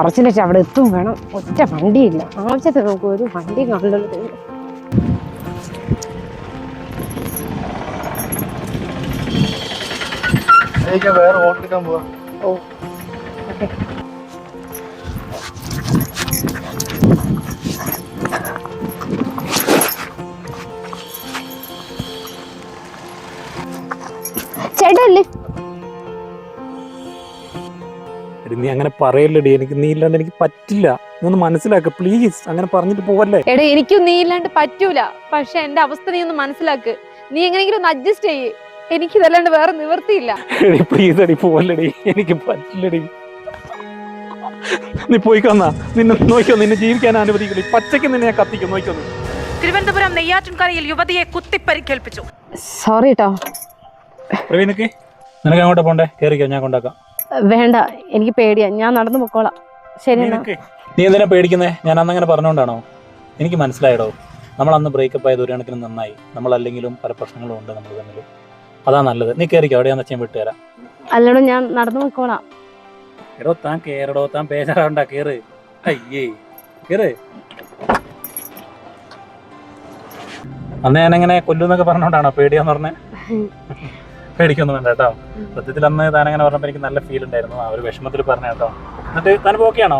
അറച്ചിലിട്ട് അവിടെ എത്തും വേണം. ഒറ്റ വണ്ടിയില്ല. ആവശ്യത്തിന് നമുക്ക് ഒരു വണ്ടി കണ്ടത്. വേറെ ഓട്ടിക്കാൻ പോവാ. ഓ ഓക്കെ. ചേട്ടല്ലേ? നീ അങ്ങനെ പറയല്ലടി, എനിക്ക് നീ ഇല്ലാണ്ട് എനിക്ക് പറ്റില്ല. നീ ഒന്ന് മനസ്സിലാക്ക പ്ലീസ്. അങ്ങനെ പറഞ്ഞിട്ട് പോവല്ലേ. എടാ എനിക്കും നീ ഇല്ലാണ്ട് പറ്റൂല. പക്ഷെ എന്റെ അവസ്ഥ നീ ഒന്ന് മനസ്സിലാക്ക്. നീ എങ്ങനെയെങ്കിലും ഒന്ന് അഡ്ജസ്റ്റ് ചെയ്യ്. എനിക്ക് ഇതല്ലാണ്ട് വേറെ നിവൃത്തിയില്ല. എടി പ്ലീസ് അടി, പോവല്ലടി, എനിക്ക് പറ്റില്ലടി. നീ പോയിക്കൊന്നാ. നിന്നെ നോക്കിയോ, നിന്നെ ജീവിക്കാൻ അനുവദിക്കില്ല. പച്ചയ്ക്ക് നിന്നെ ഞാൻ കത്തിക്കും. നോക്കിയൊന്നു. തിരുവനന്തപുരം നെയ്യാറ്റിൻകരയിൽ യുവതിയെ കുത്തിപ്പരിക്കേൽപ്പിച്ചു. സോറി കേട്ടോ. പ്രവീണക്ക് നിനക്ക് അങ്ങോട്ട് പോണ്ടേ? കയറിക്കോ, ഞാൻ കൊണ്ടാക്കാം. വേണ്ട, എനിക്ക് പേടിയാ. ഞാൻ നടന്നു പൊക്കോളാം. ശരി. നീ എന്തിനാ പേടിക്കുന്നേ? ഞാൻ അന്നങ്ങനെ പറഞ്ഞുകൊണ്ടാണോ? എനിക്ക് മനസ്സിലായടോ, നമ്മൾ അന്ന് ബ്രേക്കപ്പ് ആയത് ഒരു കണക്കിന് നന്നായി. നമ്മളല്ലെങ്കിലും പല പ്രശ്നങ്ങളും ഉണ്ട് നമ്മൾ തമ്മിൽ. അതാ നല്ലത്. നീ കയറിക്കോ, എവിടെയാന്ന് വെച്ചാൽ വിട്ടുതരാം. അല്ലടോ, ഞാൻ നടന്നു പൊക്കോളാം. എടോ താൻ കേറടോ, താൻ പേശാറാവണ്ട. കേറ്. അയ്യേ കേറ്. അന്ന് ഞാനങ്ങനെ കൊല്ലുന്നൊക്കെ പറഞ്ഞോണ്ടാണോ പേടിയാന്ന് പറഞ്ഞേ? പേടിക്കൊന്നും വേണ്ട കേട്ടോ. സത്യത്തിൽ അന്ന് താനങ്ങനെ പറഞ്ഞപ്പോ എനിക്ക് നല്ല ഫീൽ ഉണ്ടായിരുന്നു. ആ ഒരു വിഷമത്തിൽ പറഞ്ഞ കേട്ടോ. എന്നിട്ട് താൻ ഓക്കെയാണോ?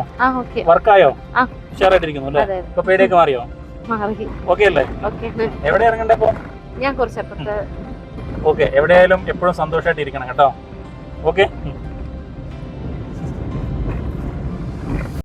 വർക്കായോ? ഉഷാറായിട്ടിരിക്കുന്നു അല്ലേ? ഇപ്പൊ പേടിയൊക്കെ മാറിയോ? ഓക്കെ അല്ലേ? എവിടെ ഇറങ്ങണ്ടേ ഇപ്പൊ? ഞാൻ കുറച്ചപ്പുറത്ത്. ഓക്കെ, എവിടെയായാലും എപ്പോഴും സന്തോഷമായിട്ട് ഇരിക്കണം കേട്ടോ. ഓക്കെ.